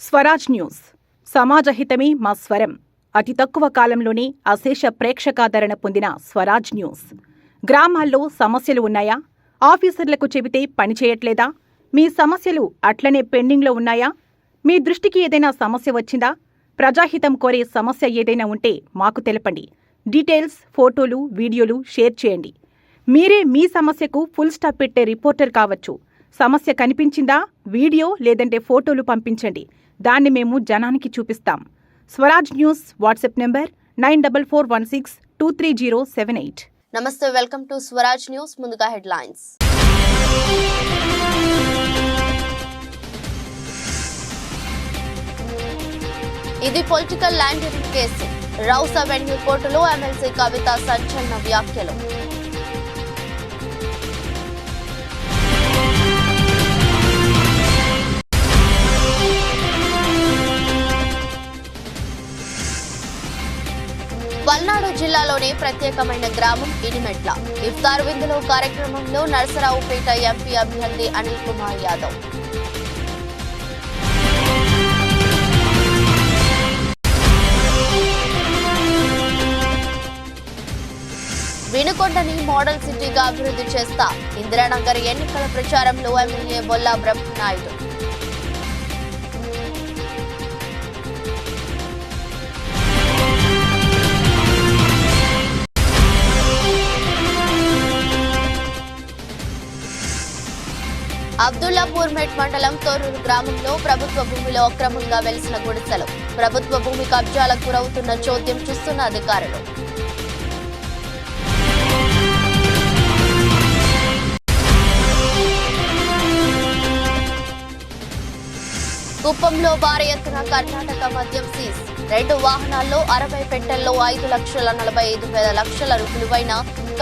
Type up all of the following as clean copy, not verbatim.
Swaraj news సమాజహితమే మా స్వరం. అతి తక్కువ కాలంలోనే అశేష ప్రేక్షకాదరణ పొందిన స్వరాజ్ న్యూస్. గ్రామాల్లో సమస్యలు ఉన్నాయా? ఆఫీసర్లకు చెబితే పనిచేయట్లేదా? మీ సమస్యలు అట్లనే పెండింగ్లో ఉన్నాయా? మీ దృష్టికి ఏదైనా సమస్య వచ్చిందా? ప్రజాహితం కోరే సమస్య ఏదైనా ఉంటే మాకు తెలపండి. డీటెయిల్స్, ఫోటోలు, వీడియోలు షేర్ చేయండి. మీరే మీ సమస్యకు ఫుల్ స్టాప్ పెట్టే రిపోర్టర్ కావచ్చు. సమస్య కనిపించిందా? వీడియో లేదంటే ఫోటోలు పంపించండి. దాన్ని మేము జనానికి చూపిస్తాం. Swaraj news WhatsApp number 9441623078. నమస్తే, వెల్కమ్ టు స్వరాజ్ న్యూస్. ముందుగా హెడ్లైన్స్. ఇది political laundering case. Rows avenue కోర్టులో ఎమ్మెల్సీ కవిత సంచలన వ్యాఖ్యలు. పల్నాడు జిల్లాలోనే ప్రత్యేకమైన గ్రామం ఇనిమెట్ల. ఇఫ్తార్ విందులో కార్యక్రమంలో నరసరావుపేట ఎంపీ అభ్యర్థి అనిల్ కుమార్ యాదవ్. వినుకొండని మోడల్ సిటీగా అభివృద్ధి చేస్తా. ఇందిరానగర్ ఎన్నికల ప్రచారంలో ఎమ్మెల్యే బొల్లా బ్రహ్మనాయుడు. అబ్దుల్లాపూర్ మెట్ మండలం తోరూరు గ్రామంలో ప్రభుత్వ భూమిలో అక్రమంగా వెలిసిన గుడిసెలు. ప్రభుత్వ భూమి కబ్జాలకు గురవుతున్న చోద్యం చూస్తున్న అధికారులు. కుప్పంలో భారీ ఎత్తున కర్ణాటక మద్యం సీజ్. 2 వాహనాల్లో 60 పెట్టెల్లో 5,45,00,000 విలువైన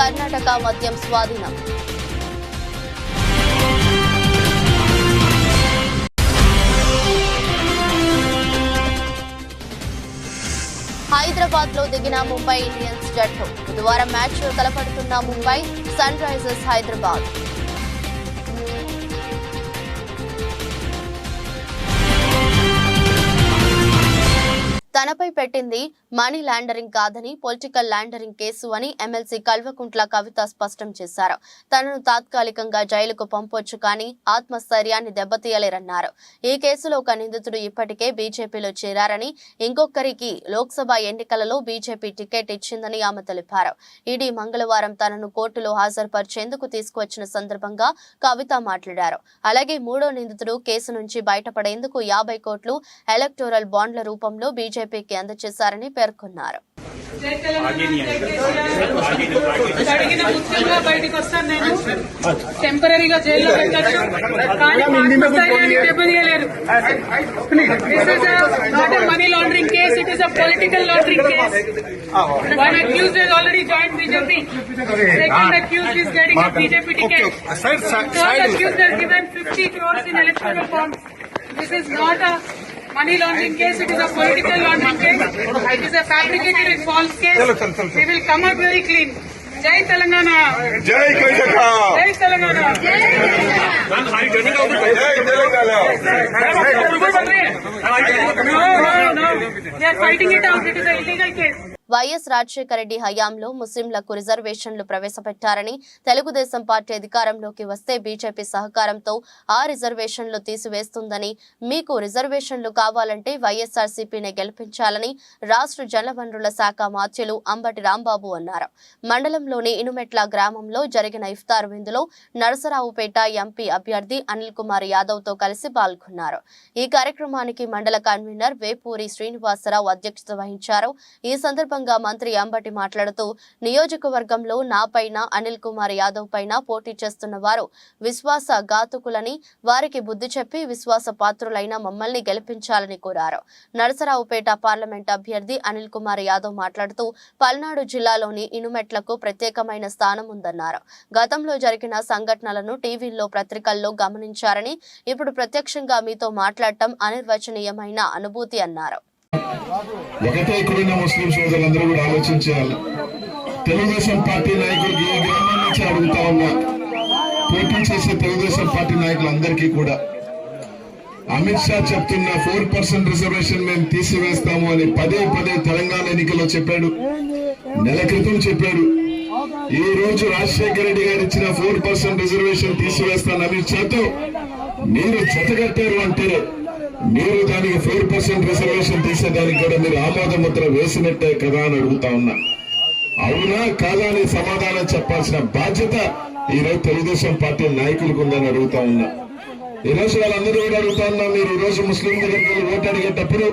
కర్ణాటక మద్యం స్వాధీనం. హైదరాబాద్ లో దిగిన ముంబై ఇండియన్స్ జట్టు. బుధవారం మ్యాచ్ లో తలపడుతున్న ముంబై సన్ రైజర్స్ హైదరాబాద్. తనపై పెట్టింది మనీ ల్యాండరింగ్ కాదని పొలిటికల్ ల్యాండరింగ్ కేసు అని ఎమ్మెల్సీ కల్వకుంట్ల కవిత స్పష్టం చేశారు. తనను తాత్కాలికంగా జైలుకు పంపొచ్చు కానీ ఆత్మస్థైర్యాన్ని దెబ్బతీయలేరన్నారు. ఈ కేసులో ఒక నిందితుడు ఇప్పటికే బీజేపీలో చేరారని, ఇంకొకరికి లోక్సభ ఎన్నికలలో బీజేపీ టికెట్ ఇచ్చిందని ఆమె తెలిపారు. ఈడీ మంగళవారం తనను కోర్టులో హాజరుపరిచేందుకు తీసుకువచ్చిన సందర్భంగా కవిత మాట్లాడారు. అలాగే 3వ నిందితుడు కేసు నుంచి బయటపడేందుకు 50 కోట్లు ఎలక్టోరల్ బాండ్ల రూపంలో బీజేపీకి అందజేశారని పేర్కొన్నారు. అడిగిన ముఖ్యంగా బయటకు వస్తాను. నేను టెంపరీగా జైల్లో పెట్టచ్చు కానీ దెబ్బతీయలేరు. Money laundering case. It is a political laundering case. One accused has already joined BJP. Second accused is getting a BJP ticket. Third accused has given 50 crores in electoral bonds. This is not a money laundering case. It is a political laundering case. It is a fabricated and false case. We will come out very clean. Jai Telangana. Jai Karnataka. Jai Telangana. Jai Telangana. No. They are fighting it out. It is an illegal case. YS Rajasekhara Reddy హయాంలో ముస్లింలకు రిజర్వేషన్లు ప్రవేశపెట్టారని, Telugu Desam party అధికారంలోకి వస్తే BJP సహకారంతో ఆ రిజర్వేషన్లు తీసివేస్తుందని, మీకు రిజర్వేషన్లు కావాలంటే వైఎస్ఆర్సీపీనే గెలిపించాలని రాష్ట్ర జలవనరుల శాఖ మాత్యులు అంబటి రాంబాబు అన్నారు. మండలంలోని ఇనుమెట్ల గ్రామంలో జరిగిన ఇఫ్తార్ విందులో నరసరావుపేట ఎంపీ అభ్యర్థి అనిల్ కుమార్ యాదవ్ తో కలిసి పాల్గొన్నారు. ఈ కార్యక్రమానికి మండల కన్వీనర్ వేపూరి శ్రీనివాసరావు అధ్యక్షత వహించారు. ఈ సందర్భంగా మంత్రి అంబటి మాట్లాడుతూ, నియోజకవర్గంలో నాపైన, అనిల్ కుమార్ యాదవ్ పైన పోటీ చేస్తున్న వారు విశ్వాస ఘాతుకులని, వారికి బుద్ధి చెప్పి విశ్వాస పాత్రులైన మమ్మల్ని గెలిపించాలని కోరారు. నరసరావుపేట పార్లమెంట్ అభ్యర్థి అనిల్ కుమార్ యాదవ్ మాట్లాడుతూ, పల్నాడు జిల్లాలోని ఇనుమెట్లకు ప్రత్యేకమైన స్థానం ఉందన్నారు. గతంలో జరిగిన సంఘటనలను టీవీల్లో, పత్రికల్లో గమనించారని, ఇప్పుడు ప్రత్యక్షంగా మీతో మాట్లాడటం అనిర్వచనీయమైన అనుభూతి అన్నారు. ఒకటే ఇక్కడున్న ముస్లిం సోదరులందరూ కూడా ఆలోచించాలి. తెలుగుదేశం పార్టీ నాయకులకి ఈ గ్రామం నుంచి అడుగుతా ఉన్నా, పోటీ చేసే తెలుగుదేశం పార్టీ నాయకులందరికీ కూడా అమిత్ షా చెప్తున్న 4% రిజర్వేషన్ మేము తీసివేస్తాము అని పదే తెలంగాణ ఎన్నికల్లో చెప్పాడు. నెల క్రితం చెప్పాడు. ఈ రోజు రాజశేఖర రెడ్డి గారు ఇచ్చిన 4% రిజర్వేషన్ తీసివేస్తాను అమిత్ షాతో మీరు జతగట్టారు అంటే మీరు దానికి 4% రిజర్వేషన్ తీసేదానికి కూడా మీరు ఆమోద ముద్ర వేసినట్టే కదా అని అడుగుతా ఉన్నా. అవునా కాదా అని సమాధానం చెప్పాల్సిన బాధ్యత ఈ రోజు తెలుగుదేశం పార్టీ నాయకులకు ఉందని అడుగుతా ఉన్నా. ఈ రోజు వాళ్ళందరూ కూడా అడుగుతా ఉన్నా, మీరు ఈ రోజు ముస్లిం దగ్గరికి వెళ్ళి ఓటు అడిగేటప్పుడు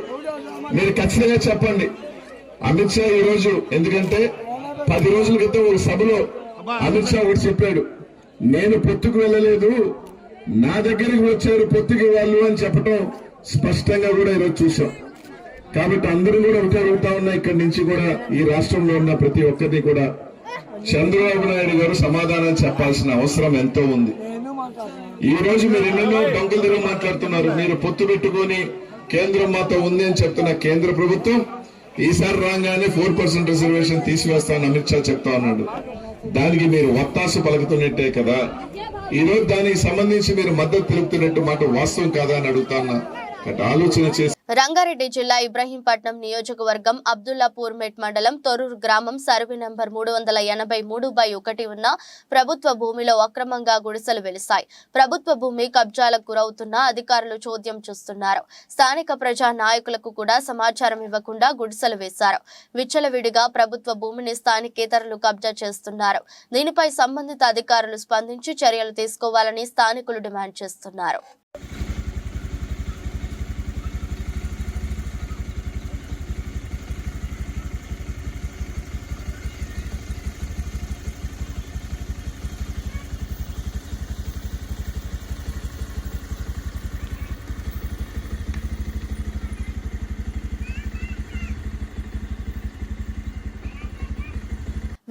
మీరు ఖచ్చితంగా చెప్పండి అమిత్ షా ఈ రోజు, ఎందుకంటే 10 రోజుల క్రితం ఒక సభలో అమిత్ షా ఒకటి చెప్పాడు, నేను పొత్తుకు వెళ్ళలేదు, నా దగ్గరికి వచ్చారు పొత్తుకి వాళ్ళు అని చెప్పడం స్పష్టంగా కూడా ఈరోజు చూసాం. కాబట్టి అందరూ కూడా ఒకటే అడుగుతా ఉన్నా, ఇక్కడి నుంచి కూడా ఈ రాష్ట్రంలో ఉన్న ప్రతి ఒక్కరిని కూడా చంద్రబాబు నాయుడు గారు సమాధానం చెప్పాల్సిన అవసరం ఎంతో ఉంది. ఈ రోజు మీరు ఎన్నెన్నో డొంకలు తిరిగి మాట్లాడుతున్నారు. మీరు పొత్తు పెట్టుకొని కేంద్రం మాతో ఉంది అని చెప్తున్న కేంద్ర ప్రభుత్వం ఈసారి రాగానే 4% రిజర్వేషన్ తీసివేస్తామని అమిత్ షా చెప్తా ఉన్నాడు. దానికి మీరు వత్తాసు పలుకుతున్నట్టే కదా. ఈ రోజు దానికి సంబంధించి మీరు మద్దతు తెలుపుతున్నట్టు మాట వాస్తవం కాదా అని అడుగుతాన్నా. ఆలోచన చేసి రంగారెడ్డి జిల్లా ఇబ్రహీంపట్నం నియోజకవర్గం అబ్దుల్లాపూర్ మెట్ మండలం తొర్రూరు గ్రామం సర్వే నంబర్ 383/1 ఉన్న ప్రభుత్వ భూమిలో అక్రమంగా గుడిసెలు వెలిశాయి. ప్రభుత్వ భూమి కబ్జాలకు గురవుతున్న అధికారులు చోద్యం చూస్తున్నారు. స్థానిక ప్రజా నాయకులకు కూడా సమాచారం ఇవ్వకుండా గుడిసెలు వేశారు. విచ్చలవిడిగా ప్రభుత్వ భూమిని స్థానికేతరులు కబ్జా చేస్తున్నారు. దీనిపై సంబంధిత అధికారులు స్పందించి చర్యలు తీసుకోవాలని స్థానికులు డిమాండ్ చేస్తున్నారు.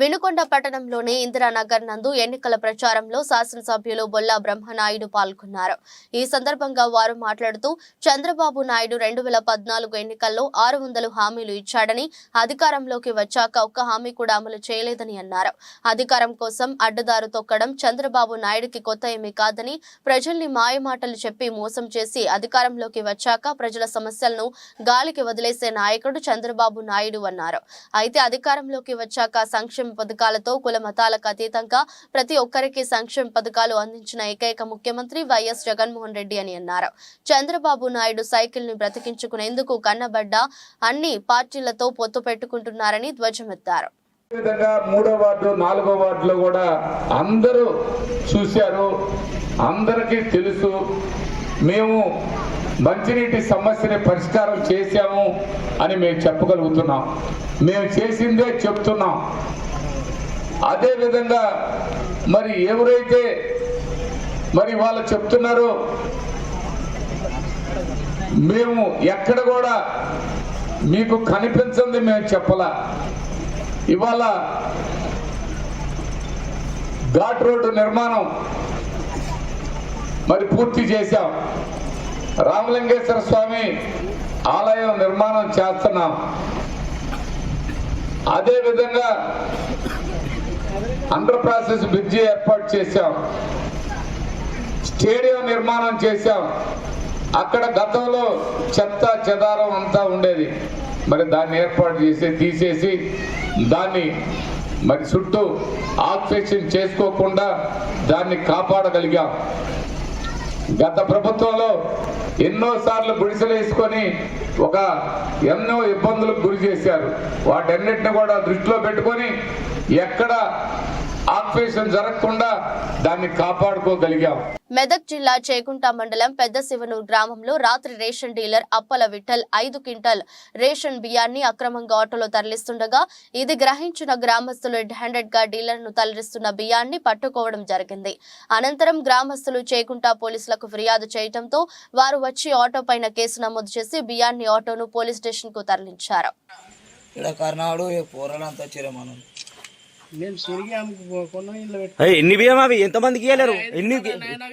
వినుకొండ పట్టణంలోని ఇందిరానగర్ నందు ఎన్నికల ప్రచారంలో శాసనసభ్యులు బొల్లా బ్రహ్మనాయుడు పాల్గొన్నారు. ఈ సందర్భంగా వారు మాట్లాడుతూ చంద్రబాబు నాయుడు 2014 ఎన్నికల్లో 600 హామీలు ఇచ్చాడని, అధికారంలోకి వచ్చాక ఒక్క హామీ కూడా అమలు చేయలేదని అన్నారు. అధికారం కోసం అడ్డదారు తొక్కడం చంద్రబాబు నాయుడుకి కొత్త ఏమీ కాదని, ప్రజల్ని మాయమాటలు చెప్పి మోసం చేసి అధికారంలోకి వచ్చాక ప్రజల సమస్యలను గాలికి వదిలేసే నాయకుడు చంద్రబాబు నాయుడు అన్నారు. అయితే అధికారంలోకి వచ్చాక సంక్షేమ పథకాలతో కుల మతాలకు అతీతంగా ప్రతి ఒక్కరికి సంక్షేమ పథకాలు అందించిన ఏకైక ముఖ్యమంత్రి వైఎస్ జగన్మోహన్ రెడ్డి అని అన్నారు. చంద్రబాబు నాయుడు సైకిల్ ని బ్రతికించుకునేందుకు కన్నబడ్డ అన్ని పార్టీలతో పొత్తు పెట్టుకుంటున్నారని ధ్వజమెత్తారు. విధంగా 3వ వార్డు 4వ వార్డులో కూడా అందరూ చూశారు, అందరికీ తెలుసు. మేము మంచినీటి సమస్యని పరిష్కారం చేశాము అని మేము చెప్పగలుగుతున్నాం. మేము చేసిందే చెప్తున్నాం. అదే విధంగా మరి ఎవరైతే మరి వాళ్ళు చెప్తున్నారో మేము ఎక్కడ కూడా మీకు కనిపించింది మేము చెప్పలా. ఇవాళ ఘాట్ రోడ్డు నిర్మాణం మరి పూర్తి చేశాం. రామలింగేశ్వర స్వామి ఆలయం నిర్మాణం చేస్తున్నాం. అదే విధంగా అండర్ ప్రాసెస్ బ్రిడ్జి ఏర్పాటు చేశాం. స్టేడియం నిర్మాణం చేశాం. అక్కడ గతంలో చెత్త చెదారం అంతా ఉండేది, మరి దాన్ని ఏర్పాటు చేసి తీసేసి దాన్ని మరి చుట్టూ ఆక్యుపేషన్ చేసుకోకుండా దాన్ని కాపాడగలిగాం. గత ప్రభుత్వంలో ఎన్నోసార్లు గుడిసెలు వేసుకొని ఎన్నో ఇబ్బందులకు గురి చేశారు. వాటన్నిటిని కూడా దృష్టిలో పెట్టుకొని ఎక్కడ ఆక్యుపేషన్ జరగకుండా దాన్ని కాపాడుకోగలిగాం. మెదక్ జిల్లా చేకుంట మండలం పెద్ద శివనూరు గ్రామంలో రాత్రి ration dealer Appala Vithal 5 quintal ration బియ్యాన్ని అక్రమంగా ఆటోలో తరలిస్తుండగా ఇది గ్రహించిన గ్రామస్తులు రెడ్ హ్యాండెడ్ గా డీలర్ ను తరలిస్తున్న బియ్యాన్ని పట్టుకోవడం జరిగింది. అనంతరం గ్రామస్తులు చేకుంట పోలీసులకు ఫిర్యాదు చేయడంతో వారు వచ్చి ఆటో పైన కేసు నమోదు చేసి బియ్యాన్ని ఆటోను పోలీస్ స్టేషన్ కు తరలించారు. మేము తిరిగి కొన్న ఇంట్లో ఏయ్, ఎన్ని బియ్యం అవి ఎంతమందికి ఇవ్వలేరు?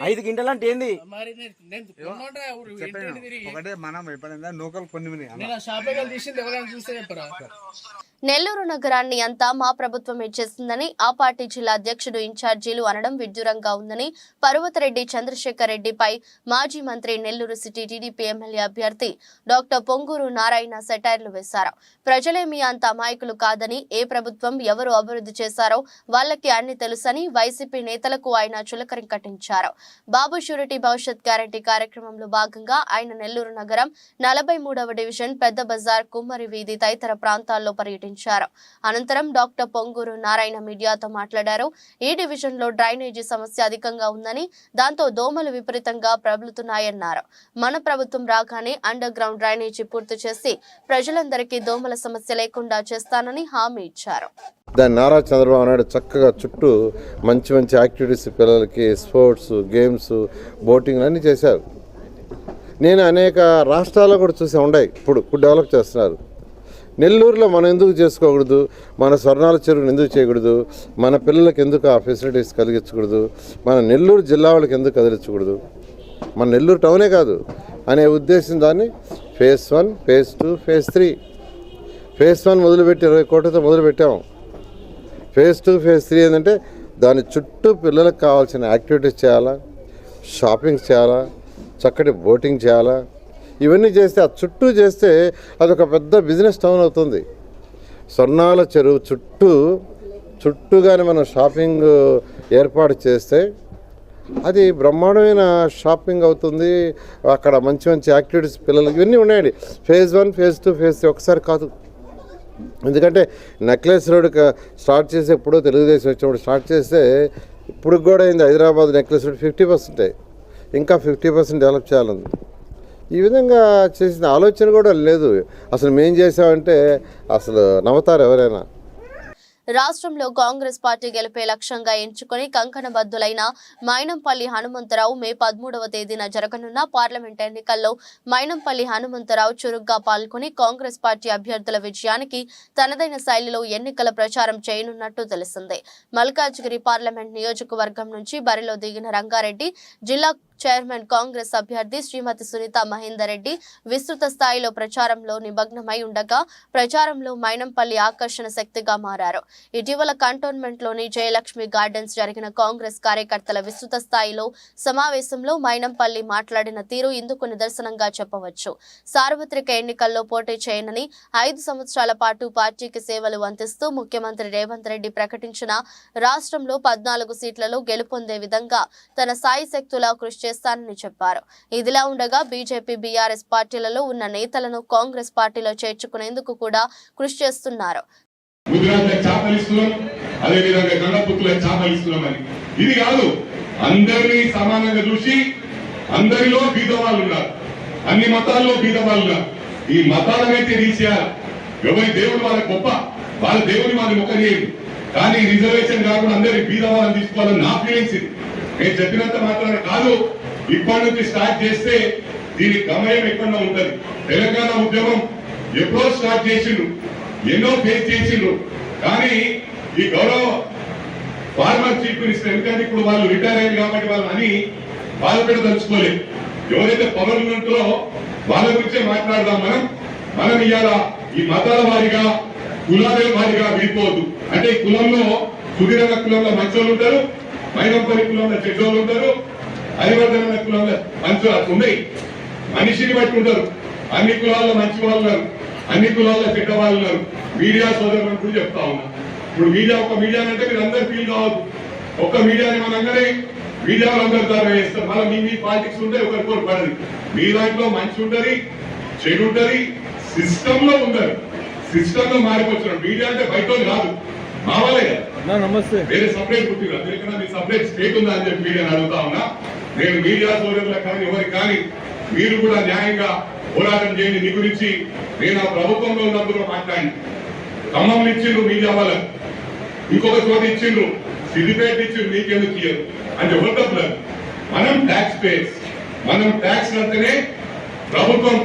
5 గింటలు అంటే ఏంది? మరి నేను కొన్నోడా ఇంటింటి తిరిగి ఒకటే మనం ఎప్పుడైనా నూకలు కొన్ని నేను ఆ షాప్ లో తీసింది ఎవరైనా చూస్తే చెప్పరా? నెల్లూరు నగరాన్ని అంతా మా ప్రభుత్వమే చేసిందని ఆ పార్టీ జిల్లా అధ్యక్షుడు ఇన్ఛార్జీలు అనడం విడ్డూరంగా ఉందని పర్వతరెడ్డి చంద్రశేఖర్ రెడ్డిపై మాజీ మంత్రి నెల్లూరు సిటీ టీడీపీ ఎమ్మెల్యే అభ్యర్థి డాక్టర్ పొంగూరు నారాయణ సెటైర్లు వేశారు. ప్రజలేమీ అంత అమాయకులు కాదని, ఏ ప్రభుత్వం ఎవరు అభివృద్ధి చేశారో వాళ్ళకి అన్ని తెలుసని వైసీపీ నేతలకు ఆయన చులకరి కట్టించారు. బాబు షూరిటీ భవిష్యత్ గ్యారంటీ కార్యక్రమంలో భాగంగా ఆయన నెల్లూరు నగరం 43వ డివిజన్ పెద్ద బజార్, కుమ్మరి వీధి తదితర ప్రాంతాల్లో పర్యటించారు. అనంతరం డాక్టర్ పొంగూరు నారాయణ మీడియాతో మాట్లాడారు. ఈ డివిజన్ లో డ్రైనేజీ సమస్య అధికంగా ఉందని, దాంతో దోమలు విపరీతంగా ప్రబలుతున్నాయన్నారు. మన ప్రభుత్వం రాగానే అండర్ గ్రౌండ్ డ్రైనేజీ పూర్తి చేసి ప్రజలందరికీ దోమల సమస్య లేకుండా చేస్తానని హామీ ఇచ్చారు. దాన్ని నారా చంద్రబాబు నాయుడు చక్కగా చుట్టూ మంచి మంచి యాక్టివిటీస్ పిల్లలకి, స్పోర్ట్స్, గేమ్స్, బోటింగ్ అన్నీ చేశారు. నేను అనేక రాష్ట్రాల్లో కూడా చూసి ఉన్నాయి. ఇప్పుడు డెవలప్ చేస్తున్నారు. నెల్లూరులో మనం ఎందుకు చేసుకోకూడదు? మన స్వర్ణాల చెరువును ఎందుకు చేయకూడదు? మన పిల్లలకి ఎందుకు ఆ ఫెసిలిటీస్ కలిగించకూడదు? మన నెల్లూరు జిల్లా వాళ్ళకి ఎందుకు కదిలించకూడదు? మన నెల్లూరు టౌనే కాదు అనే ఉద్దేశం దాన్ని ఫేజ్ 1, ఫేజ్ 2, ఫేజ్ 3. ఫేజ్ 1 మొదలుపెట్టి 20 కోట్లతో మొదలుపెట్టాము. ఫేజ్ 2, ఫేజ్ 3 ఏంటంటే దాని చుట్టూ పిల్లలకు కావాల్సిన యాక్టివిటీస్ చేయాలా, షాపింగ్ చేయాలా, చక్కటి బోటింగ్ చేయాలా. ఇవన్నీ చేస్తే, ఆ చుట్టూ చేస్తే అదొక పెద్ద బిజినెస్ టౌన్ అవుతుంది. స్వర్ణాల చెరువు చుట్టూగానే మనం షాపింగ్ ఏర్పాటు చేస్తే అది బ్రహ్మాండమైన షాపింగ్ అవుతుంది. అక్కడ మంచి మంచి యాక్టివిటీస్ పిల్లలకి ఇవన్నీ ఉన్నాయండి. ఫేజ్ 1, ఫేజ్ 2, ఫేజ్ 3 ఒకసారి కాదు. ఎందుకంటే నెక్లెస్ రోడ్ స్టార్ట్ చేసి ఎప్పుడో తెలుగుదేశం వచ్చినప్పుడు స్టార్ట్ చేస్తే ఇప్పుడు కూడా అయింది. హైదరాబాద్ నెక్లెస్ రోడ్ 50%, ఇంకా 50% డెవలప్ చేయాలంది. ఈ విధంగా చేసిన ఆలోచన కూడా లేదు. అసలు మేం చేసామంటే అసలు నమ్ముతారు ఎవరైనా? రాష్ట్రంలో కాంగ్రెస్ పార్టీ గెలిపే లక్ష్యంగా ఎంచుకుని కంకణబద్దులైన మైనంపల్లి హనుమంతరావు మే 13వ తేదీన జరగనున్న పార్లమెంట్ ఎన్నికల్లో మైనంపల్లి హనుమంతరావు చురుగ్గా పాల్గొని కాంగ్రెస్ పార్టీ అభ్యర్థుల విజయానికి తనదైన శైలిలో ఎన్నికల ప్రచారం చేయనున్నట్టు తెలిసింది. మల్కాజ్గిరి పార్లమెంట్ నియోజకవర్గం నుంచి బరిలో దిగిన రంగారెడ్డి జిల్లా చైర్మన్ కాంగ్రెస్ అభ్యర్థి శ్రీమతి సునీత మహేందర్ రెడ్డి విస్తృత స్థాయిలో ప్రచారంలో నిమగ్నమై ఉండగా ప్రచారంలో మైనంపల్లి ఆకర్షణ శక్తిగా మారారు. ఇటీవల కంటోన్మెంట్ లోని జయలక్ష్మి గార్డెన్స్ జరిగిన కాంగ్రెస్ కార్యకర్తల విస్తృత స్థాయిలో సమావేశంలో మైనంపల్లి మాట్లాడిన తీరు ఇందుకు నిదర్శనంగా చెప్పవచ్చు. సార్వత్రిక ఎన్నికల్లో పోటీ చేయనని 5 సంవత్సరాల పాటు పార్టీకి సేవలు అందిస్తూ ముఖ్యమంత్రి రేవంత్ రెడ్డి ప్రకటించిన రాష్ట్రంలో 14 సీట్లలో గెలుపొందే విధంగా తన సాయి శక్తులా కృషి చేస్తానని చెప్పారు. ఇదిలా ఉండగా బీజేపీ, బీఆర్ఎస్ పార్టీలలో ఉన్న నేతలను కాంగ్రెస్ పార్టీలో చేర్చుకునేందుకు కూడా కృషి చేస్తున్నారు. ఇది కాదు, అందరినీ సమానంగా చూసి అందరిలో బీదవాళ్ళు ఉన్నారు, అన్ని మతాల్లో బీదవాళ్ళు ఉన్నారు. ఈ మతాలనైతే తీసేయాలి. ఎవరి దేవుడు వాళ్ళ గొప్ప, వాళ్ళ దేవుని వాళ్ళని మొక్కలేదు. కానీ రిజర్వేషన్ కాకుండా అందరి బీదవాళ్ళని తీసుకోవాలని నా ఫీలింగ్స్. ఇది నేను చెప్పినంత మాత్రమే కాదు, ఇప్పటి నుంచి స్టార్ట్ చేస్తే దీని గమయం ఎక్కడో ఉంటది. తెలంగాణ ఉద్యమం ఎప్పుడో స్టార్ట్ చేసిండ్రు, ఎన్నో ఫేస్ చేసిండ్రు. కానీ ఈ గౌరవ ఫార్మర్ చీఫ్ మినిస్టర్, ఎందుకంటే ఇప్పుడు వాళ్ళు రిటైర్ అయ్యారు కాబట్టి వాళ్ళు అని వాళ్ళు కూడా తలుచుకోలేదు. ఎవరైతే పవర్ ఉంటారో వాళ్ళ గురించే మాట్లాడదాం. మనం ఇవాళ ఈ మతాల వారిగా, కులాల వారిగా విడిపోవద్దు. అంటే ఈ కులంలో సుధీరంగ కులంలో మంచోళ్ళు ఉంటారు, మైనంపల్లి కులంలో చెడ్డోళ్ళు ఉంటారు, హరివర్ధన కులంలో మంచి ఉన్నాయి. మనిషిని బట్టి ఉంటారు. అన్ని కులాల్లో మంచి వాళ్ళు ఉన్నారు, అన్ని కులాల్లో చెడ్డ వాళ్ళు ఉన్నారు. మీడియా సోదరులను కూడా చెప్తా ఉన్నా. ఇప్పుడు మీడియా ఒక మీడియా అంటే మీరు అందరు ఫీల్ కావద్దు. ఒక్క మీడియాని మనందరి మీడియా వాళ్ళందరూ ద్వారా వేస్తారు. మళ్ళీ మీ పాలిటిక్స్ ఉంటే ఒకరికొకరు పడదు. మీ దాంట్లో మంచి ఉంటది, చెడు ఉంటది, సిస్టమ్ లో ఉండరు. సిస్టమ్ లో మారిపోతున్నారు. మీడియా అంటే బయట కాదు, మావాలే కదా. నమస్తే. వేరే సపరేట్ పుట్టిన దీనికన్నా మీ సపరేట్ స్టేట్ ఉందా అని చెప్పి మీడియాని అడుగుతా ఉన్నా. నేను మీడియా సోదరులకు కానీ ఎవరికి కానీ మీరు కూడా న్యాయంగా పోరాటం చేయండి. నీ గురించి నేను ఆ ప్రభుత్వంలో ఉన్నప్పుడు మాట్లాడి ఖమ్మంలో ఇచ్చిండ్రు మీడియా వాళ్ళకు, ఇంకొక చోట ఇచ్చిండ్రు, సిద్దిపేట ఇచ్చిండ్రు, మీకెందుకు ఇయ్యరు అంటే ఎవరు తప్పులేదు. మనం ట్యాక్స్ పేయర్స్, మనం ట్యాక్స్ కడితేనే ప్రభుత్వం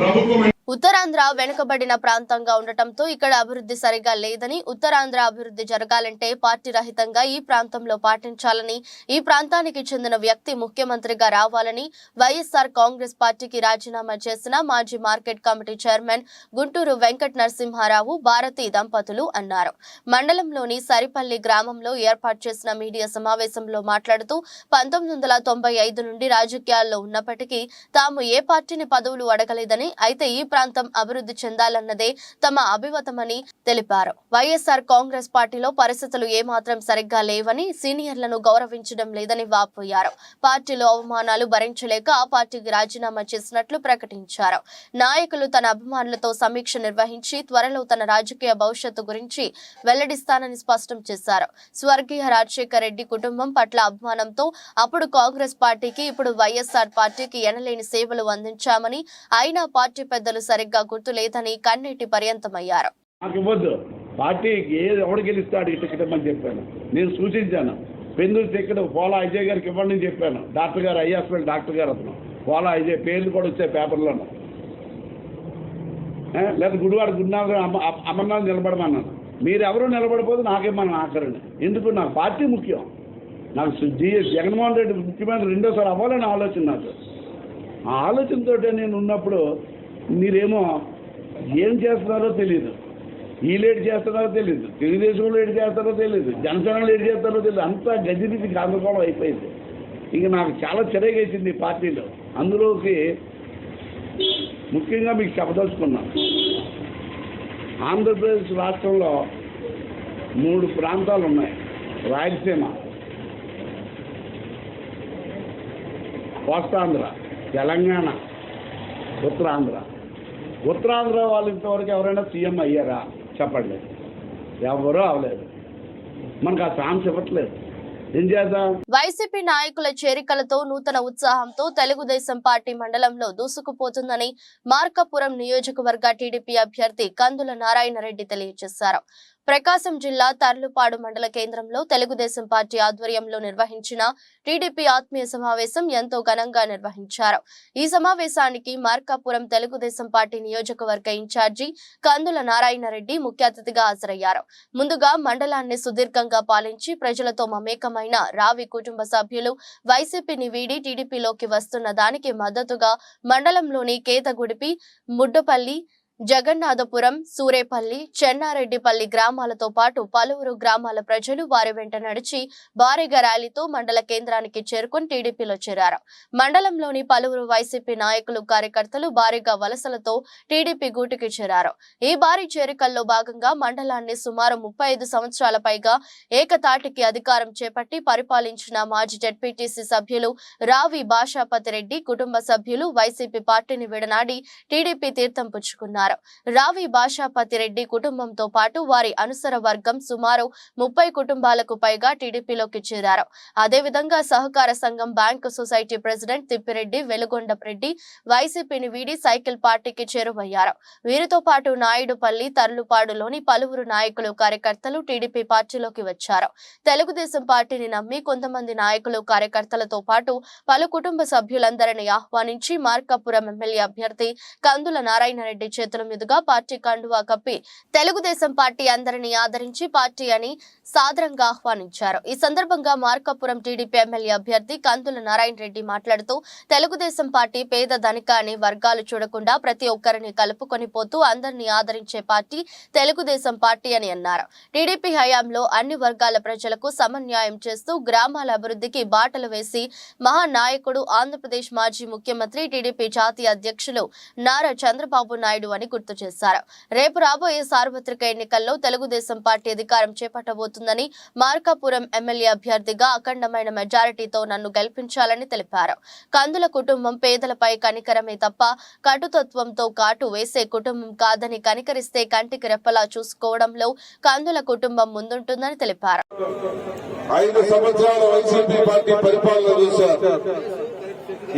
ఉత్తరాంధ్ర వెనుకబడిన ప్రాంతంగా ఉండటంతో ఇక్కడ అభివృద్ధి సరిగా లేదని, ఉత్తరాంధ్ర అభివృద్ధి జరగాలంటే పార్టీ రహితంగా ఈ ప్రాంతంలో పాటించాలని, ఈ ప్రాంతానికి చెందిన వ్యక్తి ముఖ్యమంత్రిగా రావాలని వైఎస్ఆర్ కాంగ్రెస్ పార్టీకి రాజీనామా చేసిన మాజీ market committee chairman Guntur Venkata Narasimharao, Bharathi దంపతులు అన్నారు. మండలంలోని సరిపల్లి గ్రామంలో ఏర్పాటు చేసిన మీడియా సమావేశంలో మాట్లాడుతూ 1995 నుండి రాజకీయాల్లో ఉన్నప్పటికీ తాము ఏ పార్టీని పదవులు అడగలేదని, అయితే ఈ ప్రాంతం అభివృద్ధి చెందాలన్నదే తమ అభిమతమని తెలిపారు. వైఎస్ఆర్ కాంగ్రెస్ పార్టీలో పరిస్థితులు ఏమాత్రం సరిగ్గా లేవని, సీనియర్లను గౌరవించడం లేదని వాపోయారు. పార్టీలో అవమానాలు భరించలేక ఆ పార్టీకి రాజీనామా చేసినట్లు ప్రకటించారు. నాయకులు తన అభిమానులతో సమీక్ష నిర్వహించి త్వరలో తన రాజకీయ భవిష్యత్తు గురించి వెల్లడిస్తానని స్పష్టం చేశారు. స్వర్గీయ రాజశేఖర రెడ్డి కుటుంబం పట్ల అభిమానంతో అప్పుడు కాంగ్రెస్ పార్టీకి, ఇప్పుడు వైఎస్ఆర్ పార్టీకి ఎనలేని సేవలు అందించామని, అయినా పార్టీ పెద్దలు సరిగ్గా గుర్తులేదని కన్నీటి పర్యంతమయ్యారు. నాకు ఇవ్వద్దు, పార్టీకి ఎవడు గెలుస్తాడు ఈ టికెట్ ఇవ్వమని చెప్పాను. నేను సూచించాను. పెందులు టికెట్ పోలా అజయ్ గారికి ఇవ్వండి అని చెప్పాను. డాక్టర్ గారు, ఐ హాస్పిటల్ డాక్టర్ గారు, అతను పోలా అజయ్ పేర్లు కూడా వచ్చాయి పేపర్లోనూ. లేదా గుడివాడ గురునాథ్ అమర్నాథ్ నిలబడమన్నాను. మీరు ఎవరు నిలబడిపోతే నాకేమన్నా ఆఖరండి. ఎందుకు? నాకు పార్టీ ముఖ్యం. నాకు జగన్మోహన్ రెడ్డి ముఖ్యమంత్రి రెండోసారి అవ్వాలని ఆలోచన. నాకు ఆ ఆలోచనతో నేను ఉన్నప్పుడు మీరేమో ఏం చేస్తున్నారో తెలియదు, వీళ్ళు ఏడు చేస్తున్నారో తెలియదు, తెలుగుదేశంలో ఏడు చేస్తారో తెలియదు, జనసేనలో ఏడు చేస్తారో తెలియదు. అంతా గజిబిజి గందరగోళం అయిపోయింది. ఇంక నాకు చాలా చిరగేసింది ఈ పార్టీలో. అందులోకి ముఖ్యంగా మీకు చెప్పదలుచుకున్నాను, ఆంధ్రప్రదేశ్ రాష్ట్రంలో 3 ప్రాంతాలు ఉన్నాయి. రాయలసీమ, కోస్తాంధ్ర, తెలంగాణ, ఉత్తరాంధ్ర. ఉత్తరాంధ్ర వాళ్ళు ఇంతవరకు ఎవరైనా సీఎం అయ్యారా చెప్పండి? ఎవరూ అవలేదు. మనకు ఆ ఛాన్స్ ఇవ్వట్లేదు. ఏం చేద్దాం? వైసీపీ నాయకుల చేరికలతో నూతన ఉత్సాహంతో తెలుగుదేశం పార్టీ మండలంలో దూసుకుపోతుందని మార్కాపురం నియోజకవర్గ టీడీపీ అభ్యర్థి కందుల నారాయణ రెడ్డి తెలియజేశారు. ప్రకాశం జిల్లా తర్లుపాడు మండల కేంద్రంలో తెలుగుదేశం పార్టీ ఆధ్వర్యంలో నిర్వహించిన టీడీపీ ఆత్మీయ సమావేశం ఎంతో ఘనంగా నిర్వహించారు. ఈ సమావేశానికి మార్కాపురం తెలుగుదేశం పార్టీ నియోజకవర్గ ఇన్ఛార్జి కందుల నారాయణ రెడ్డి ముఖ్య అతిథిగా హాజరయ్యారు. ముందుగా మండలాన్ని సుదీర్ఘంగా పాలించి ప్రజలతో మమేకమైన రావి కుటుంబ సభ్యులు వైసీపీని వీడి టీడీపీలోకి వస్తున్న దానికి మద్దతుగా మండలంలోని కేతగుడిపి, ముడ్డపల్లి, జగన్నాథపురం, సూరేపల్లి, చెన్నారెడ్డిపల్లి గ్రామాలతో పాటు పలువురు గ్రామాల ప్రజలు వారి వెంట నడిచి భారీగా ర్యాలీతో మండల కేంద్రానికి చేరుకుని టీడీపీలో చేరారు. మండలంలోని పలువురు వైసీపీ నాయకులు, కార్యకర్తలు భారీగా వలసలతో టీడీపీ గూటికి చేరారు. ఈ భారీ చేరికల్లో భాగంగా మండలాన్ని సుమారు 35 సంవత్సరాల పైగా ఏకతాటికి అధికారం చేపట్టి పరిపాలించిన మాజీ జెడ్పీటీసీ సభ్యులు రావి భాషాపతి రెడ్డి కుటుంబ సభ్యులు వైసీపీ పార్టీని విడనాడి టీడీపీ తీర్థం పుచ్చుకున్నారు. రావి భాషాపతి రెడ్డి కుటుంబంతో పాటు వారి అనుసర వర్గం సుమారు 30 కుటుంబాలకు పైగా టీడీపీలోకి చేరారు. అదేవిధంగా సహకార సంఘం బ్యాంకు సొసైటీ ప్రెసిడెంట్ తిప్పిరెడ్డి వెలుగొండరెడ్డి వైసీపీని వీడి సైకిల్ పార్టీకి చేరువయ్యారు. వీరితో పాటు నాయుడుపల్లి, తర్లుపాడులోని పలువురు నాయకులు, కార్యకర్తలు టీడీపీ పార్టీలోకి వచ్చారు. తెలుగుదేశం పార్టీని నమ్మి కొంతమంది నాయకులు, కార్యకర్తలతో పాటు పలు కుటుంబ సభ్యులందరినీ ఆహ్వానించి మార్కాపురం ఎమ్మెల్యే అభ్యర్థి కందుల నారాయణ రెడ్డి చేతుల మీదుగా పార్టీ కండువా కప్పి తెలుగుదేశం పార్టీ అందరినీ ఆదరించి పార్టీ అని సాదరంగా ఆహ్వానించారు. ఈ సందర్భంగా మార్కాపురం టీడీపీ ఎమ్మెల్యే అభ్యర్థి కందుల నారాయణ రెడ్డి మాట్లాడుతూ తెలుగుదేశం పార్టీ పేద, ధనిక అని వర్గాలు చూడకుండా ప్రతి ఒక్కరిని కలుపుకొని పోతూ అందరినీ ఆదరించే పార్టీ తెలుగుదేశం పార్టీ అని అన్నారు. టీడీపీ హయాంలో అన్ని వర్గాల ప్రజలకు సమన్యాయం చేస్తూ గ్రామాల అభివృద్ధికి బాటలు వేసి మహానాయకుడు, ఆంధ్రప్రదేశ్ మాజీ ముఖ్యమంత్రి, టీడీపీ జాతీయ అధ్యక్షులు నారా చంద్రబాబు నాయుడు అని గుర్తు చేశారు. రేపు రాబోయే సార్వత్రిక ఎన్నికల్లో తెలుగుదేశం పార్టీ అధికారం చేపట్టబోతుందని, మార్కాపురం ఎమ్మెల్యే అభ్యర్థిగా అఖండమైన మెజారిటీతో నన్ను గెలిపించాలని తెలిపారు. కందుల కుటుంబం పేదలపై కనికరమే తప్ప కటుతత్వంతో కాటు వేసే కుటుంబం కాదని, కనికరిస్తే కంటికి రెప్పలా చూసుకోవడంలో కందుల కుటుంబం ముందుంటుందని తెలిపారు. 5 సంవత్సరాల వైసీపీ పార్టీ పరిపాలన చూశారు.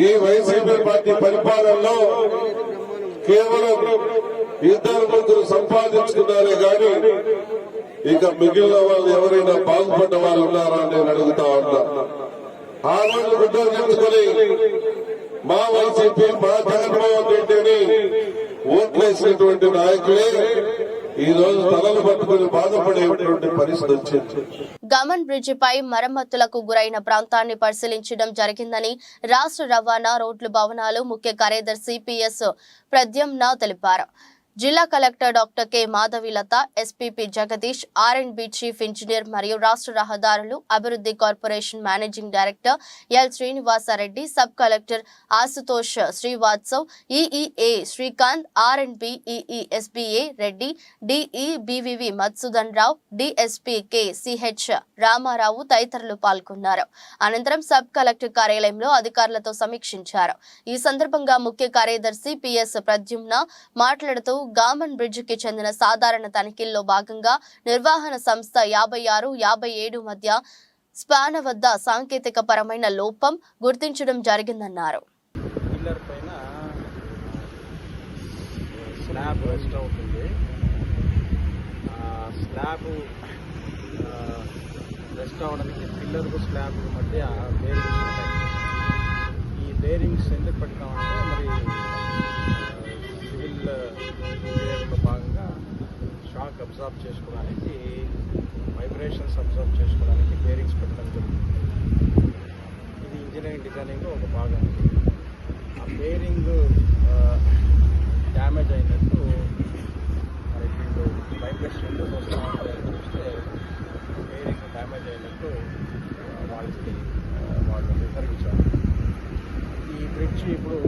ఈ వైసీపీ పార్టీ పరిపాలనలో కేవలం 2 మంత్రులు సంపాదించుకున్నారే గాని ఇక మిగిలిన వాళ్ళు ఎవరైనా బాగుపడ్డ వాళ్ళు ఉన్నారా అని నేను అడుగుతా ఉన్నా. ఆ వాళ్ళు ఉపయోగించుకుని మా వైసీపీ, మా జగన్మోహన్ రెడ్డిని ఓట్ల ఓట్లేసినటువంటి నాయకులే ఈ రోజు తలలు పట్టుకుని బాధపడేటువంటి పరిస్థితి వచ్చింది. గమన్ బ్రిడ్జిపై మరమ్మతులకు గురైన ప్రాంతాన్ని పరిశీలించడం జరిగిందని రాష్ట్ర రవాణా, రోడ్లు, భవనాలు ముఖ్య కార్యదర్శి పిఎస్ ప్రద్యుమ్న తెలిపారు. జిల్లా collector doctor K Madhavilatha, SPP Jagadish, R and B chief engineer మరియు రాష్ట్ర రహదారులు అభివృద్ధి corporation managing director L Srinivasareddy, sub collector Ashutosh Srivastav, EE A Srikanth, R and B EE S B A Reddy, DE BVV Madhusudan Rao, DSP K CH Ramarao తదితరులు పాల్గొన్నారు. అనంతరం సబ్ కలెక్టర్ కార్యాలయంలో అధికారులతో సమీక్షించారు. ఈ సందర్భంగా ముఖ్య కార్యదర్శి పిఎస్ ప్రద్యుమ్న మాట్లాడుతూ గామన్ బ్రిడ్జికి చెందిన సాధారణ తనిఖీల్లో భాగంగా నిర్వహణ సంస్థ 56-57 మధ్య స్పాన్ వద్ద సాంకేతిక పరమైన లోపం గుర్తించడం జరిగిందన్నారు. పిల్లర్ పైన స్లాబ్ రెస్ట్ అవుతుంది. స్లాబ్ రెస్ట్ అవడానికి పిల్లర్కు స్లాబ్ మధ్య బేరింగ్స్ ఉంటాయి. ఈ బేరింగ్స్ ఎందుకు పెడతామంటే మరి సివిల్ ఇంజనీరింగ్లో భాగంగా షాక్ అబ్జార్బ్ చేసుకోవడానికి, వైబ్రేషన్స్ అబ్జార్బ్ చేసుకోవడానికి బేరింగ్స్ పెట్టడం జరుగుతుంది. ఇది ఇంజనీరింగ్ డిజైనింగ్లో ఒక భాగం. ఆ బేరింగ్ డ్యామేజ్ అయినట్టు మరి వీళ్ళు వైబ్రేషన్ ఎందుకు వస్తూ ఉంటాయని చూస్తే బేరింగ్ డ్యామేజ్ అయినట్టు వాళ్ళు నిర్ధారించారు. ఈ బ్రిడ్జ్ ఇప్పుడు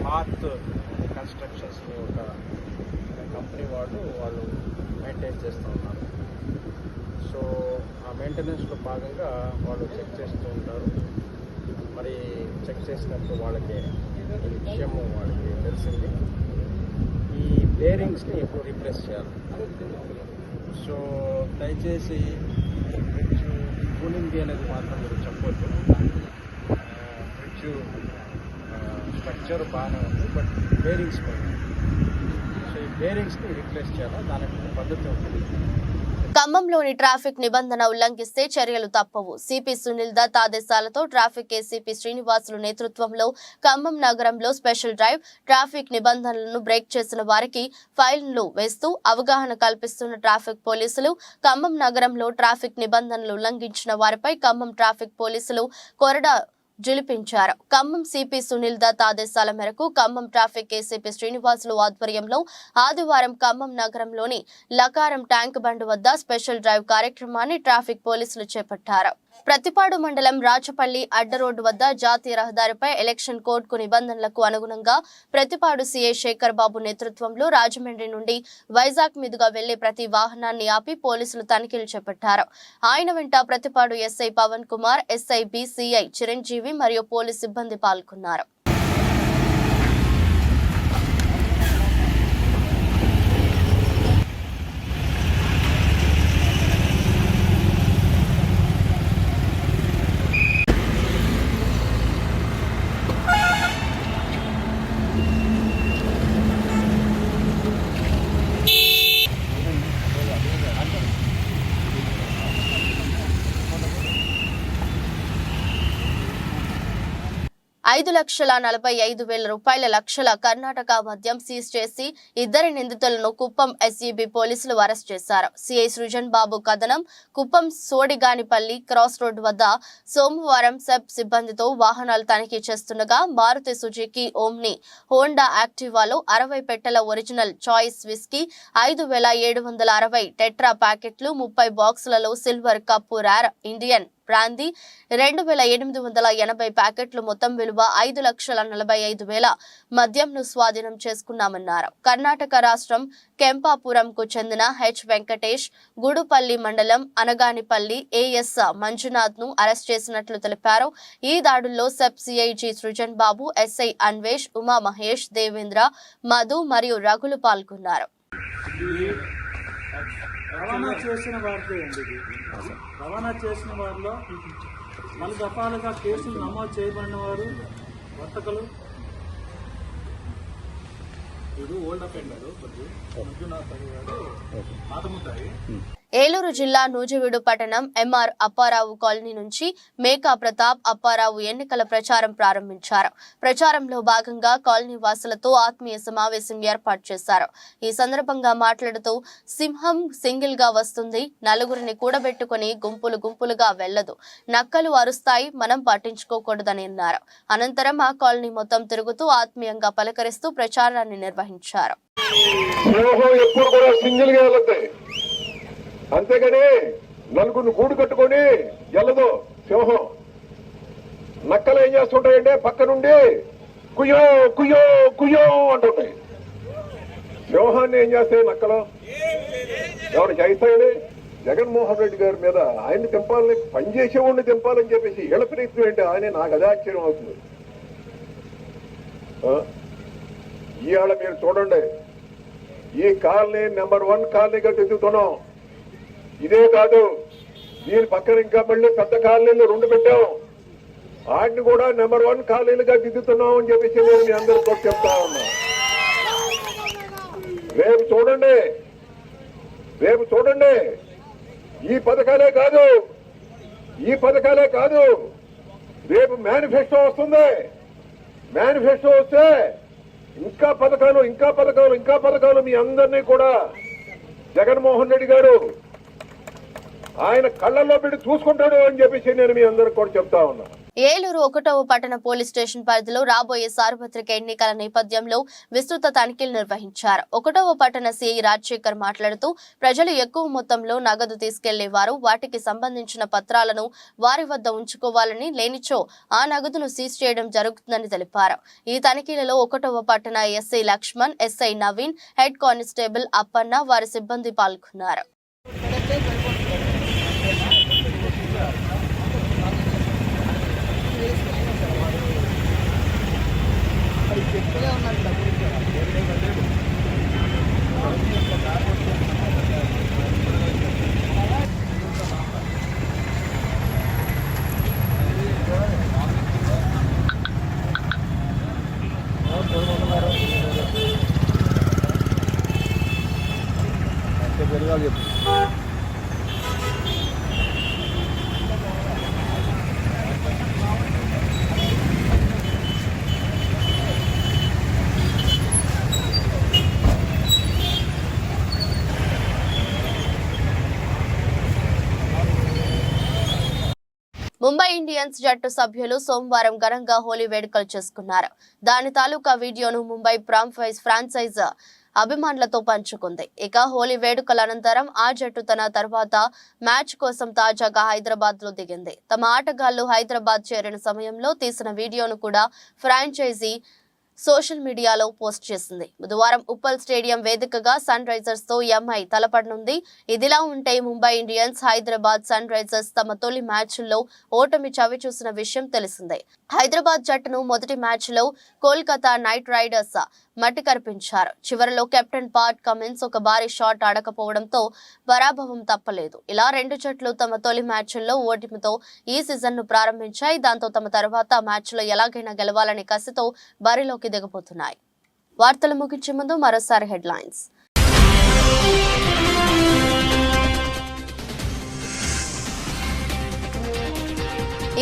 పాత్ కన్స్ట్రక్షన్స్ని ఒక కంపెనీ వాళ్ళు మెయింటైన్ చేస్తూ ఉన్నారు. సో ఆ మెయింటెనెన్స్లో భాగంగా వాళ్ళు చెక్ చేస్తూ ఉంటారు. మరి చెక్ చేసినప్పుడు వాళ్ళకి ఈ విషయము వాళ్ళకి తెలిసింది. ఈ బేరింగ్స్ని ఇప్పుడు రీప్లేస్ చేయాలి. సో దయచేసి బ్రిడ్జ్ కూలింది అనేది మాత్రం మీరు చెప్పొద్దు. బ్రిడ్జ్ స్ట్రక్చర్ బాగానే ఉంది, బట్ బేరింగ్స్ పోయినాయి. సో ఈ బేరింగ్స్ని రీప్లేస్ చేయాలి. దానికి పద్ధతి ఉంటుంది. ఖమ్మంలోని ట్రాఫిక్ నిబంధన ఉల్లంఘిస్తే చర్యలు తప్పవు. సిపి సునీల్ దత్ ఆదేశాలతో ట్రాఫిక్ ఏసీపీ శ్రీనివాసులు నేతృత్వంలో ఖమ్మం నగరంలో స్పెషల్ డ్రైవ్, ట్రాఫిక్ నిబంధనలను బ్రేక్ చేసిన వారికి ఫైన్లు వేస్తూ అవగాహన కల్పిస్తున్న ట్రాఫిక్ పోలీసులు. ఖమ్మం నగరంలో ట్రాఫిక్ నిబంధనలు ఉల్లంఘించిన వారిపై ఖమ్మం ట్రాఫిక్ పోలీసులు కొరడా జులిపించారు. ఖమ్మం సిపి సునీల్ దత్ ఆదేశాల మేరకు ఖమ్మం ట్రాఫిక్ ఏసీపీ శ్రీనివాసులు ఆధ్వర్యంలో ఆదివారం ఖమ్మం నగరంలోని లకారం ట్యాంక్ బండ్ వద్ద స్పెషల్ డ్రైవ్ కార్యక్రమాన్ని ట్రాఫిక్ పోలీసులు చేపట్టారు. ప్రతిపాడు మండలం రాచపల్లి అడ్డ రోడ్డు వద్ద జాతీయ రహదారిపై ఎలక్షన్ కోడ్కు నిబంధనలకు అనుగుణంగా ప్రతిపాడు సీఐ శేఖర్ బాబు నేతృత్వంలో రాజమండ్రి నుండి వైజాగ్ మీదుగా వెళ్లే ప్రతి వాహనాన్ని ఆపి పోలీసులు తనిఖీలు చేపట్టారు. ఆయన వెంట Prathipadu SI Pavan Kumar, SI CI Chiranjeevi మరియు పోలీసు సిబ్బంది పాల్గొన్నారు. ₹5,45,000 లక్షల కర్ణాటక మద్యం సీజ్ చేసి 2 నిందితులను కుప్పం ఎస్ఈబీ పోలీసులు అరెస్ట్ చేశారు. సిఐ సృజన్ బాబు కథనం. కుప్పం సోడిగానిపల్లి క్రాస్ రోడ్ వద్ద సోమవారం సెబ్ సిబ్బందితో వాహనాలు తనిఖీ చేస్తుండగా మారుతి సుజుకి ఓమ్ని హోండా యాక్టివాలో 60 పెట్టెల ఒరిజినల్ చాయిస్ విస్కీ, 5,760 టెట్రా ప్యాకెట్లు, 30 బాక్సులలో Silver Cup Rare Indian Brandy, 2,880 ప్యాకెట్లు మొత్తం విలువ 5,45,000 మద్యంను స్వాధీనం చేసుకున్నామన్నారు. కర్ణాటక రాష్ట్రం కెంపాపురంకు చెందిన హెచ్ వెంకటేష్, గుడుపల్లి మండలం అనగానిపల్లి ఏఎస్ మంజునాథ్ ను అరెస్ట్ చేసినట్లు తెలిపారు. ఈ దాడుల్లో సెబ్ సిఐజీ సృజన్ బాబు, ఎస్ఐ అన్వేష్, ఉమా మహేష్, దేవేంద్ర, మధు మరియు రఘులు పాల్గొన్నారు. రవాణా చేసిన వారిలో 4 దఫాలుగా కేసులు నమోదు చేయబడిన వారు వర్తకులు. ఏలూరు జిల్లా నూజివీడు పట్టణం ఎంఆర్ అప్పారావు కాలనీ నుంచి మేకా ప్రతాప్ అప్పారావు ఎన్నికల ప్రచారం ప్రారంభించారు. ప్రచారంలో భాగంగా కాలనీ వాసులతో ఆత్మీయ సమావేశం ఏర్పాటు చేశారు. ఈ సందర్భంగా మాట్లాడుతూ సింహం సింగిల్ గా వస్తుంది, నలుగురిని కూడబెట్టుకుని గుంపులు గుంపులుగా వెళ్లదు, నక్కలు అరుస్తాయి, మనం పట్టించుకోకూడదని అన్నారు. అనంతరం ఆ కాలనీ మొత్తం తిరుగుతూ ఆత్మీయంగా పలకరిస్తూ ప్రచారాన్ని నిర్వహించారు. అంతేగాని నలుగురిని గూడు కట్టుకొని వెళ్ళదు సింహం. నక్కలు ఏం చేస్తుంటాయంటే పక్క నుండి కుయ్యో కుయ్యో కుయ్యో అంటుంటాయి. సింహాన్ని ఏం చేస్తాయి నక్కలు? ఎవరు చేస్తాయండి? జగన్మోహన్ రెడ్డి గారి మీద ఆయన్ని దింపాలని, పనిచేసేవాడిని దింపాలని చెప్పేసి ఏళ్ళ ప్రయత్నం ఏంటి ఆయన? నాకు అదే ఆశ్చర్యం అవుతుంది. ఇవాళ మీరు చూడండి, ఈ కాలనీ నెంబర్ 1 కాలనీగా తిరుగుతున్నాం. ఇదే కాదు, దీని పక్కన ఇంకా మళ్ళీ పెద్ద కాలనీలు 2 పెట్టాం. వాటిని కూడా నెంబర్ 1 కాలనీలుగా దిద్దుతున్నాం అని చెప్పేసి నేను మీ అందరితో చెప్తా ఉన్నా. రేపు చూడండి, ఈ పథకాలే కాదు, రేపు మేనిఫెస్టో వస్తుంది. మేనిఫెస్టో వస్తే ఇంకా పథకాలు మీ అందరినీ కూడా జగన్మోహన్ రెడ్డి గారు ఆయన కళ్ళల్లో పెట్టి చూసుకుంటాడు అని చెప్పేసి నేను మీ అందరికి కూడా చెప్తా ఉన్నా. ఏలూరు 1వ పట్టణ పోలీస్ స్టేషన్ పరిధిలో రాబోయే సార్వత్రిక ఎన్నికల నేపథ్యంలో విస్తృత తనిఖీలు నిర్వహించారు. 1వ పట్టణ సిఐ రాజశేఖర్ మాట్లాడుతూ ప్రజలు ఎక్కువ మొత్తంలో నగదు తీసుకెళ్లేవారు వాటికి సంబంధించిన పత్రాలను వారి వద్ద ఉంచుకోవాలని, లేనిచో ఆ నగదును సీజ్ చేయడం జరుగుతుందని తెలిపారు. ఈ తనిఖీలలో 1వ పట్టణ SI Lakshman, SI Naveen, head constable Appanna, వారి సిబ్బంది పాల్గొన్నారు. ముంబై ఇండియన్స్ జట్టు సభ్యులు సోమవారం ఘనంగా హోలీ వేడుకలు చేసుకున్నారు. దాని తాలూకా వీడియోను ముంబై ఫ్రాంచైజ్ అభిమానులతో పంచుకుంది. ఇక హోలీ వేడుకల అనంతరం ఆ జట్టు తన తర్వాత మ్యాచ్ కోసం తాజాగా హైదరాబాద్ లో దిగింది. తమ ఆటగాళ్లు హైదరాబాద్ చేరిన సమయంలో తీసిన వీడియోను కూడా ఫ్రాంచైజీ సోషల్ మీడియాలో పోస్ట్ చేసింది. బుధవారం ఉప్పల్ స్టేడియం వేదికగా సన్ రైజర్స్ తో ఎంఐ తలపడనుంది. ఇదిలా ఉంటే Mumbai Indians, Hyderabad Sunrisers తమ తొలి మ్యాచ్ల్లో ఓటమి చవి చూసిన విషయం తెలిసిందే. హైదరాబాద్ జట్టును మొదటి మ్యాచ్లో కోల్కతా నైట్ రైడర్స్ మట్టి కరిపించారు. చివరిలో కెప్టెన్ పాట్ కమిన్స్ ఒక భారీ షాట్ ఆడకపోవడంతో పరాభవం తప్పలేదు. ఇలా 2 జట్లు తమ తొలి మ్యాచ్ల్లో ఓటమితో ఈ సీజన్ ను ప్రారంభించాయి. దాంతో తమ తర్వాత మ్యాచ్లో ఎలాగైనా గెలవాలనే కసితో బరిలోకి దిగబోతున్నాయి. వార్తలు ముగించే ముందు మరోసారి హెడ్లైన్స్.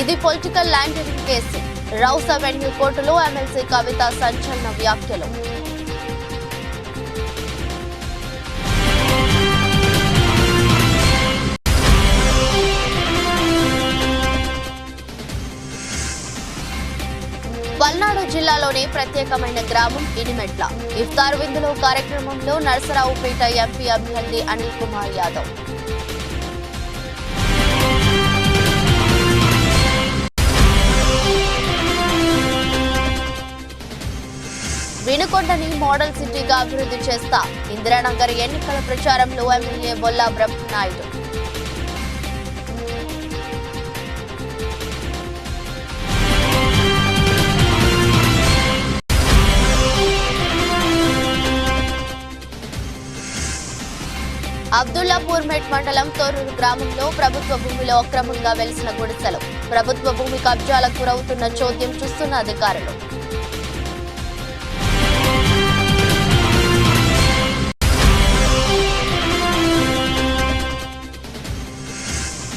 ఇది political laundering case. Rows avenue కోర్టులో ఎమ్మెల్సీ కవిత సంచలన వ్యాఖ్యలు. పల్నాడు జిల్లాలోని ప్రత్యేకమైన గ్రామం ఇనిమెట్ల. ఇఫ్తార్ విందులో కార్యక్రమంలో నరసరావుపేట ఎంపీ అభ్యర్థి అనిల్ కుమార్ యాదవ్. వినుకొండని మోడల్ సిటీగా అభివృద్ధి చేస్తా. ఇందిరానగర్ ఎన్నికల ప్రచారంలో ఎమ్మెల్యే బొల్లా బ్రహ్మనాయుడు. అబ్దుల్లాపూర్ మెట్ మండలం తోరూరు గ్రామంలో ప్రభుత్వ భూమిలో అక్రమంగా వెలిసిన గుడిసెలు. ప్రభుత్వ భూమి కబ్జాలకు గురవుతున్న చోద్యం చూస్తున్న అధికారులు.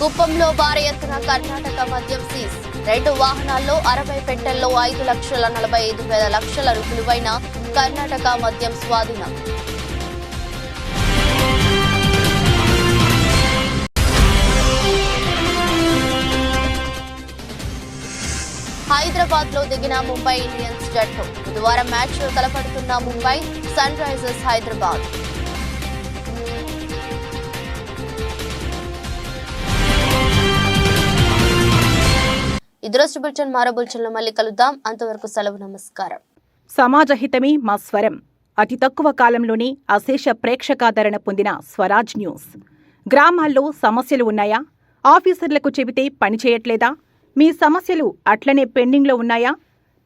కుప్పంలో భారీ ఎత్తున కర్ణాటక మద్యం సీజ్. 2 వాహనాల్లో 60 పెట్టెల్లో 5,45,000 విలువైన కర్ణాటక మద్యం స్వాధీనం. హైదరాబాద్ లో దిగిన ముంబై ఇండియన్స్ జట్టు. బుధవారం మ్యాచ్ లో తలపడుతున్న ముంబై సన్ రైజర్స్ హైదరాబాద్. ఇదొరస్టు బులెటిన్. మరో బులెటిన్లో మళ్ళీ కలుద్దాం. అంతవరకు సెలవు. నమస్కారం. సమాజ హితమే మా స్వరం. అతి తక్కువ కాలంలోనే అశేష ప్రేక్షకాదరణ పొందిన స్వరాజ్ న్యూస్. గ్రామాల్లో సమస్యలు ఉన్నాయా? ఆఫీసర్లకు చెబితే పని చేయట్లేదా? మీ సమస్యలు అట్లనే పెండింగ్లో ఉన్నాయా?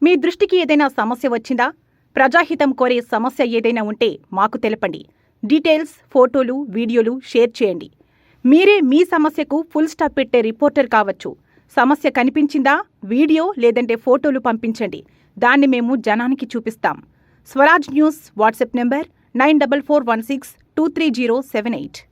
మీ దృష్టికి ఏదైనా సమస్య వచ్చిందా? ప్రజాహితం కోరే సమస్య ఏదైనా ఉంటే మాకు తెలపండి. డీటెయిల్స్, ఫోటోలు, వీడియోలు షేర్ చేయండి. మీరే మీ సమస్యకు ఫుల్ స్టాప్ పెట్టే రిపోర్టర్ కావచ్చు. సమస్య కనిపించిందా? వీడియో లేదంటే ఫోటోలు పంపించండి. దాన్ని మేము జనానికి చూపిస్తాం. Swaraj news WhatsApp number 9441623078.